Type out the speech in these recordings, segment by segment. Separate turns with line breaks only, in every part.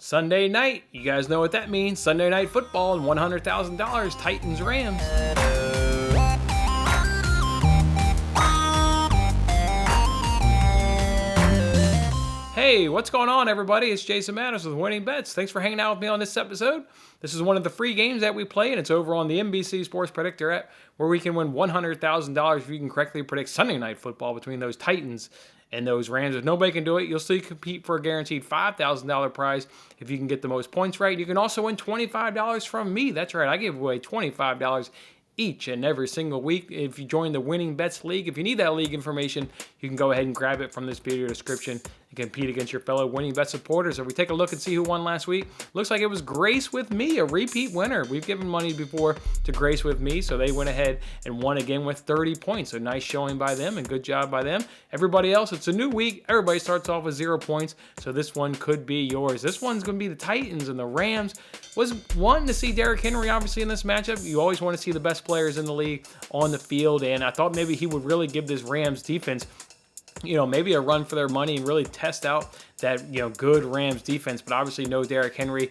Sunday night, you guys know what that means. Sunday night football and $100,000, Titans Rams. Hey, what's going on, everybody? It's Jason Matters with Winning Bets. Thanks for hanging out with me on this episode. This is one of the free games that we play, and it's over on the NBC Sports Predictor app, where we can win $100,000 if you can correctly predict Sunday night football between those Titans and those Rams. If nobody can do it, you'll still compete for a guaranteed $5,000 prize if you can get the most points right. You can also win $25 from me. That's right, I give away $25 each and every single week if you join the Winning Bets League. If you need that league information, you can go ahead and grab it from this video description and compete against your fellow Winning Bet supporters. If we take a look and see who won last week, looks like it was Grace with Me, a repeat winner. We've given money before to Grace with Me, so they went ahead and won again with 30 points. So nice showing by them and good job by them. Everybody else, it's a new week. Everybody starts off with 0 points, so this one could be yours. This one's going to be the Titans and the Rams. Was wanting to see Derrick Henry, obviously, in this matchup. You always want to see the best players in the league on the field, and I thought maybe he would really give this Rams defense, maybe a run for their money and really test out that, good Rams defense. But obviously no Derrick Henry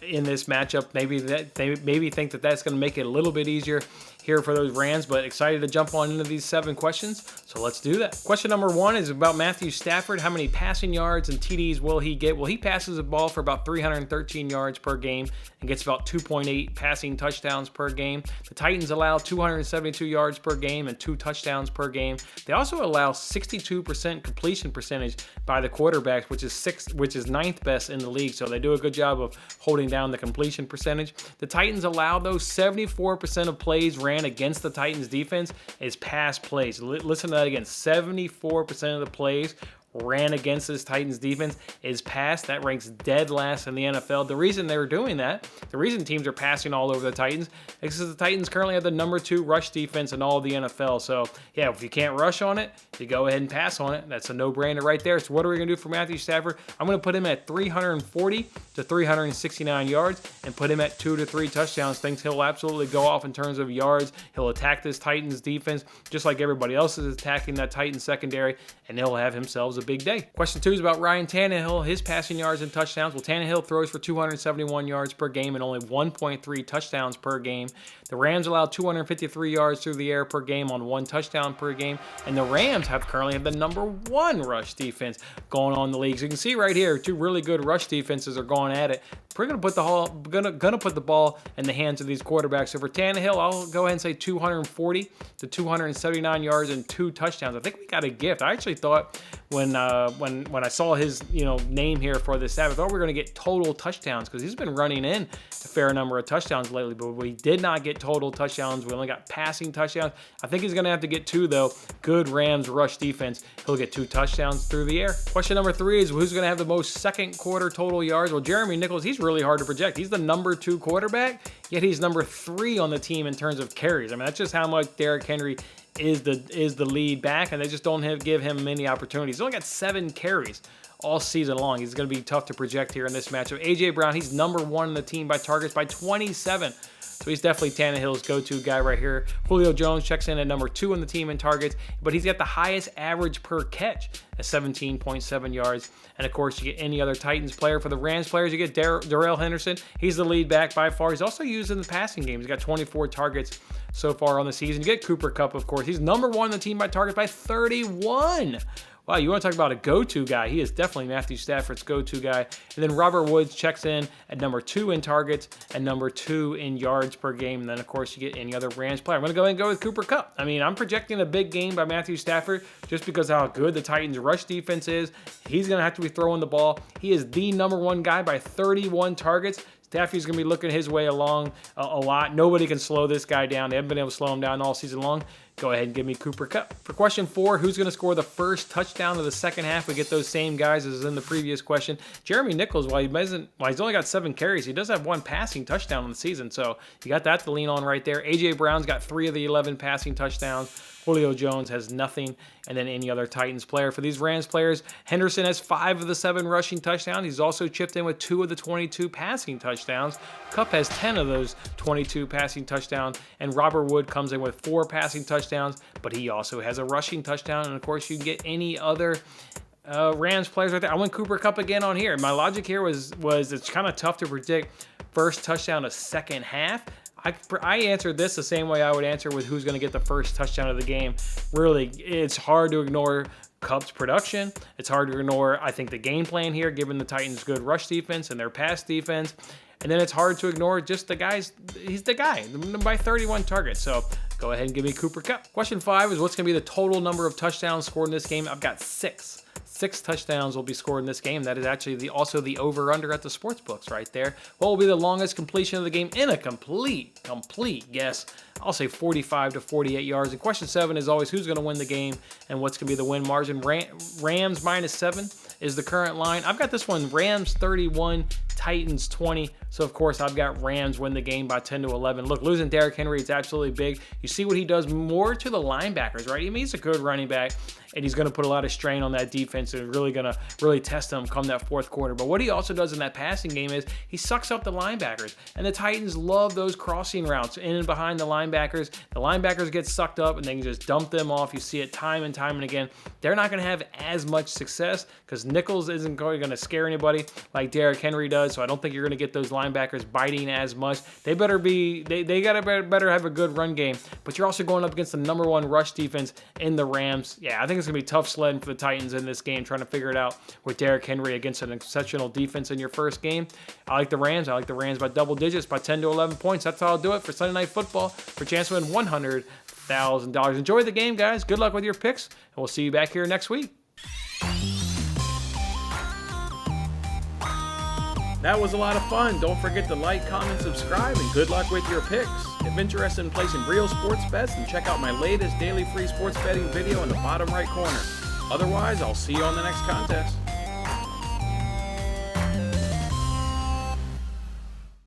in this matchup. Maybe they think that that's going to make it a little bit easier here for those Rams, but excited to jump on into these 7 questions. So let's do that. Question number 1 is about Matthew Stafford. How many passing yards and TDs will he get? Well, he passes the ball for about 313 yards per game and gets about 2.8 passing touchdowns per game. The Titans allow 272 yards per game and 2 touchdowns per game. They also allow 62% completion percentage by the quarterbacks, which is ninth best in the league. So they do a good job of holding down the completion percentage. The Titans allow those 74% of plays ran against the Titans defense is pass plays. Listen to that again. 74% of the plays ran against this Titans defense is pass. That ranks dead last in the NFL. The reason they're doing that, the reason teams are passing all over the Titans, is because the Titans currently have the number 2 rush defense in all of the NFL. So yeah, if you can't rush on it, you go ahead and pass on it. That's a no-brainer right there. So what are we going to do for Matthew Stafford? I'm going to put him at 340 to 369 yards and put him at 2 to 3 touchdowns. Thinks he'll absolutely go off in terms of yards. He'll attack this Titans defense just like everybody else is attacking that Titans secondary, and he'll have himself a big day. Question 2 is about Ryan Tannehill, his passing yards and touchdowns. Well, Tannehill throws for 271 yards per game and only 1.3 touchdowns per game. The Rams allow 253 yards through the air per game on 1 touchdown per game, and the Rams currently have the number 1 rush defense going on in the league. So you can see right here, 2 really good rush defenses are going at it. We're gonna put the ball in the hands of these quarterbacks. So for Tannehill, I'll go ahead and say 240 to 279 yards and 2 touchdowns. I think we got a gift. I actually thought when I saw his name here for this stat, I thought we were going to get total touchdowns because he's been running in a fair number of touchdowns lately, but we did not get total touchdowns. We only got passing touchdowns. I think he's going to have to get 2 though. Good Rams rush defense. He'll get 2 touchdowns through the air. Question number 3 is who's going to have the most second quarter total yards? Well, Jeremy Nichols, he's really hard to project. He's the number 2 quarterback, yet he's number 3 on the team in terms of carries. I mean, that's just how much Derrick Henry is the lead back, and they just don't give him many opportunities. He's only got 7 carries all season long. He's going to be tough to project here in this matchup. A.J. Brown, he's number 1 in the team by targets by 27. So he's definitely Tannehill's go-to guy right here. Julio Jones checks in at number 2 in the team in targets, but he's got the highest average per catch at 17.7 yards. And of course, you get any other Titans player. For the Rams players, you get Darrell Henderson. He's the lead back by far. He's also used in the passing game. He's got 24 targets so far on the season. You get Cooper Kupp, of course. He's number 1 in the team by targets by 31. Wow, you want to talk about a go-to guy. He is definitely Matthew Stafford's go-to guy. And then Robert Woods checks in at number 2 in targets and number 2 in yards per game. And then, of course, you get any other Rams player. I'm going to go ahead and go with Cooper Kupp. I mean, I'm projecting a big game by Matthew Stafford just because of how good the Titans' rush defense is. He's going to have to be throwing the ball. He is the number 1 guy by 31 targets. Stafford's going to be looking his way along a lot. Nobody can slow this guy down. They haven't been able to slow him down all season long. Go ahead and give me Cooper Kupp. For question 4, who's going to score the first touchdown of the second half? We get those same guys as in the previous question. Jeremy Nichols, while he's only got 7 carries, he does have 1 passing touchdown in the season. So you got that to lean on right there. A.J. Brown's got 3 of the 11 passing touchdowns. Julio Jones has nothing, and then any other Titans player. For these Rams players, Henderson has 5 of the 7 rushing touchdowns. He's also chipped in with 2 of the 22 passing touchdowns. Kupp has 10 of those 22 passing touchdowns, and Robert Wood comes in with 4 passing touchdowns, but he also has a rushing touchdown. And of course, you can get any other Rams players right there. I went Cooper Kupp again on here. My logic here was it's kind of tough to predict first touchdown of second half. I answered this the same way I would answer with who's going to get the first touchdown of the game. Really, it's hard to ignore Kupp's production. It's hard to ignore, I think, the game plan here, given the Titans' good rush defense and their pass defense. And then it's hard to ignore just the guys. He's the guy by 31 targets. So go ahead and give me Cooper Kupp. Question 5 is what's going to be the total number of touchdowns scored in this game? I've got 6. 6 touchdowns will be scored in this game. That is actually also the over-under at the sports books right there. What will be the longest completion of the game in a complete guess? I'll say 45 to 48 yards. And question 7 is always who's going to win the game and what's going to be the win margin. Rams -7 is the current line. I've got this one Rams 31, Titans 20. So, of course, I've got Rams win the game by 10 to 11. Look, losing Derrick Henry is absolutely big. You see what he does more to the linebackers, right? I mean, he's a good running back, and he's going to put a lot of strain on that defense and really going to test them come that fourth quarter. But what he also does in that passing game is he sucks up the linebackers, and the Titans love those crossing routes in and behind the linebackers. The linebackers get sucked up, and they can just dump them off. You see it time and time and again. They're not going to have as much success because Nichols isn't going to scare anybody like Derrick Henry does, so I don't think you're going to get those linebackers biting as much. They better be, they got to better have a good run game, but you're also going up against the number 1 rush defense in the Rams. Yeah, I think it's going to be tough sledding for the Titans in this game, trying to figure it out with Derrick Henry against an exceptional defense in your first game. I like the Rams. I like the Rams by double digits, by 10 to 11 points. That's how I'll do it for Sunday Night Football for a chance to win $100,000. Enjoy the game, guys. Good luck with your picks, and we'll see you back here next week. That was a lot of fun. Don't forget to like, comment, subscribe, and good luck with your picks. If interested in placing real sports bets, then check out my latest daily free sports betting video in the bottom right corner. Otherwise, I'll see you on the next contest.